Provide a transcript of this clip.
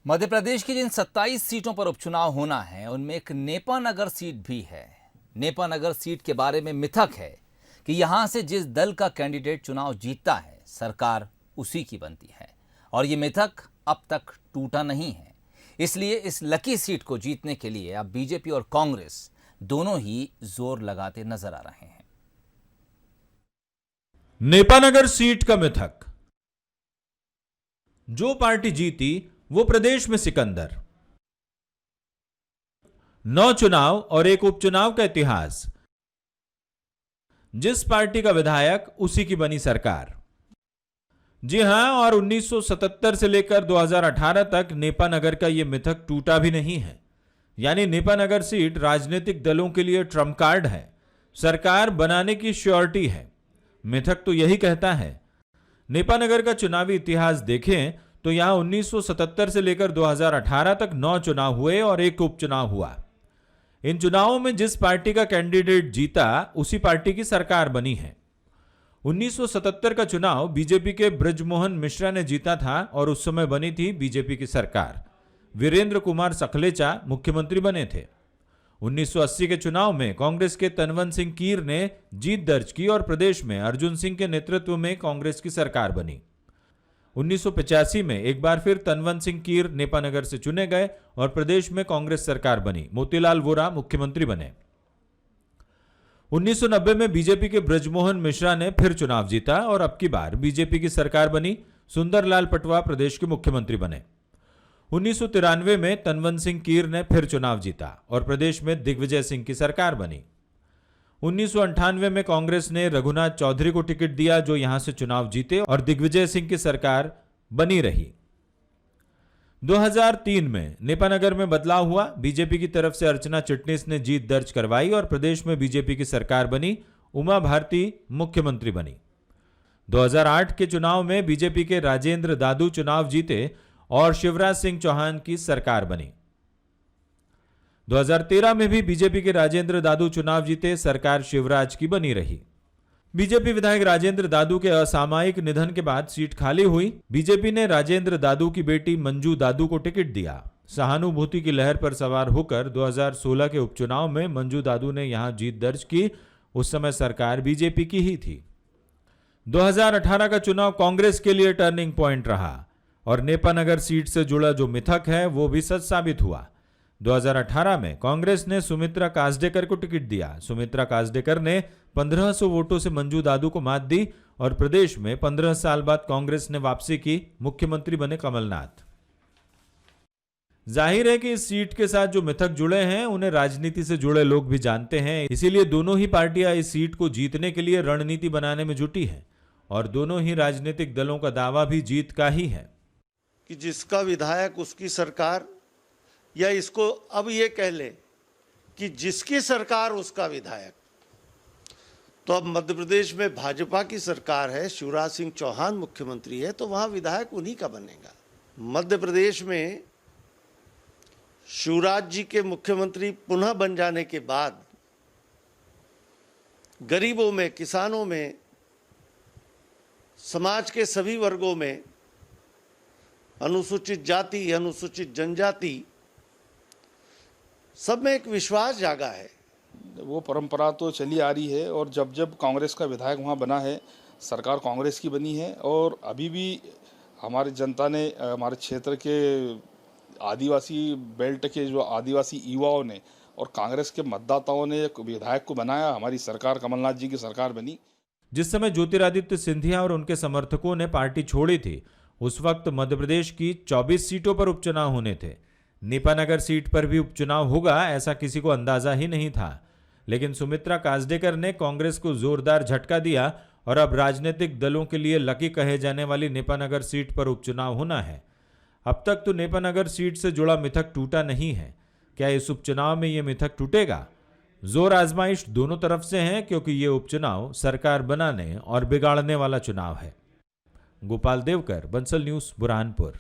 मध्य प्रदेश की जिन 27 सीटों पर उपचुनाव होना है उनमें एक नेपानगर सीट भी है। नेपानगर सीट के बारे में मिथक है कि यहां से जिस दल का कैंडिडेट चुनाव जीतता है सरकार उसी की बनती है और ये मिथक अब तक टूटा नहीं है। इसलिए इस लकी सीट को जीतने के लिए अब बीजेपी और कांग्रेस दोनों ही जोर लगाते नजर आ रहे हैं। नेपानगर सीट का मिथक, जो पार्टी जीती वो प्रदेश में सिकंदर। 9 चुनाव और एक उपचुनाव का इतिहास, जिस पार्टी का विधायक उसी की बनी सरकार। जी हां, और 1977 से लेकर 2018 तक नेपानगर का यह मिथक टूटा भी नहीं है। यानी नेपानगर सीट राजनीतिक दलों के लिए ट्रम्प कार्ड है, सरकार बनाने की श्योरिटी है। मिथक तो यही कहता है। नेपानगर का चुनावी इतिहास देखें तो यहां 1977 से लेकर 2018 तक 9 चुनाव हुए और एक उपचुनाव हुआ। इन चुनावों में जिस पार्टी का कैंडिडेट जीता उसी पार्टी की सरकार बनी है। 1977 का चुनाव बीजेपी के बृजमोहन मिश्रा ने जीता था और उस समय बनी थी बीजेपी की सरकार। वीरेंद्र कुमार सखलेचा मुख्यमंत्री बने थे। 1980 के चुनाव में कांग्रेस के तनवंत सिंह कीर ने जीत दर्ज की और प्रदेश में अर्जुन सिंह के नेतृत्व में कांग्रेस की सरकार बनी। 1985 में एक बार फिर तनवंत सिंह कीर नेपानगर से चुने गए और प्रदेश में कांग्रेस सरकार बनी। मोतीलाल वोरा मुख्यमंत्री बने। 1990 में बीजेपी के बृजमोहन मिश्रा ने फिर चुनाव जीता और अब की बार बीजेपी की सरकार बनी। सुंदरलाल पटवा प्रदेश के मुख्यमंत्री बने। 1993 में तनवंत सिंह कीर ने फिर चुनाव जीता और प्रदेश में दिग्विजय सिंह की सरकार बनी। 1998 में कांग्रेस ने रघुनाथ चौधरी को टिकट दिया जो यहां से चुनाव जीते और दिग्विजय सिंह की सरकार बनी रही। 2003 में नेपानगर में बदलाव हुआ। बीजेपी की तरफ से अर्चना चिटनिस ने जीत दर्ज करवाई और प्रदेश में बीजेपी की सरकार बनी। उमा भारती मुख्यमंत्री बनी। 2008 के चुनाव में बीजेपी के राजेंद्र दादू चुनाव जीते और शिवराज सिंह चौहान की सरकार बनी। 2013 में भी बीजेपी के राजेंद्र दादू चुनाव जीते, सरकार शिवराज की बनी रही। बीजेपी विधायक राजेंद्र दादू के असामयिक निधन के बाद सीट खाली हुई। बीजेपी ने राजेंद्र दादू की बेटी मंजू दादू को टिकट दिया। सहानुभूति की लहर पर सवार होकर 2016 के उपचुनाव में मंजू दादू ने यहां जीत दर्ज की। उस समय सरकार बीजेपी की ही थी। 2018 का चुनाव कांग्रेस के लिए टर्निंग पॉइंट रहा और नेपानगर सीट से जुड़ा जो मिथक है वो भी सच साबित हुआ। 2018 में कांग्रेस ने सुमित्रा काजडेकर को टिकट दिया। सुमित्रा काजडेकर ने 1500 वोटों से मंजू दादू को मात दी और प्रदेश में 15 साल बाद कांग्रेस ने वापसी की। मुख्यमंत्री बने कमलनाथ। जाहिर है कि इस सीट के साथ जो मिथक जुड़े हैं उन्हें राजनीति से जुड़े लोग भी जानते हैं। इसीलिए दोनों ही पार्टियां इस सीट को जीतने के लिए रणनीति बनाने में जुटी हैं और दोनों ही राजनीतिक दलों का दावा भी जीत का ही है कि जिसका विधायक उसकी सरकार, या इसको अब ये कह ले कि जिसकी सरकार उसका विधायक। तो अब मध्य प्रदेश में भाजपा की सरकार है, शिवराज सिंह चौहान मुख्यमंत्री है, तो वहां विधायक उन्हीं का बनेगा। मध्य प्रदेश में शिवराज जी के मुख्यमंत्री पुनः बन जाने के बाद गरीबों में, किसानों में, समाज के सभी वर्गों में, अनुसूचित जाति, अनुसूचित जनजाति, सब में एक विश्वास जागा है। वो परंपरा तो चली आ रही है और जब जब कांग्रेस का विधायक वहाँ बना है, सरकार कांग्रेस की बनी है और अभी भी हमारी जनता ने, हमारे क्षेत्र के आदिवासी बेल्ट के जो आदिवासी युवाओं ने और कांग्रेस के मतदाताओं ने विधायक को बनाया। हमारी सरकार कमलनाथ जी की सरकार बनी। जिस समय ज्योतिरादित्य सिंधिया और उनके समर्थकों ने पार्टी छोड़ी थी उस वक्त मध्य प्रदेश की 24 सीटों पर उपचुनाव होने थे। नेपानगर सीट पर भी उपचुनाव होगा ऐसा किसी को अंदाजा ही नहीं था, लेकिन सुमित्रा काजडेकर ने कांग्रेस को जोरदार झटका दिया और अब राजनीतिक दलों के लिए लकी कहे जाने वाली नेपानगर सीट पर उपचुनाव होना है। अब तक तो नेपानगर सीट से जुड़ा मिथक टूटा नहीं है। क्या इस उपचुनाव में यह मिथक टूटेगा? जोर आजमाइश दोनों तरफ से है क्योंकि यह उपचुनाव सरकार बनाने और बिगाड़ने वाला चुनाव है। गोपाल देवकर, बंसल न्यूज, बुरहानपुर।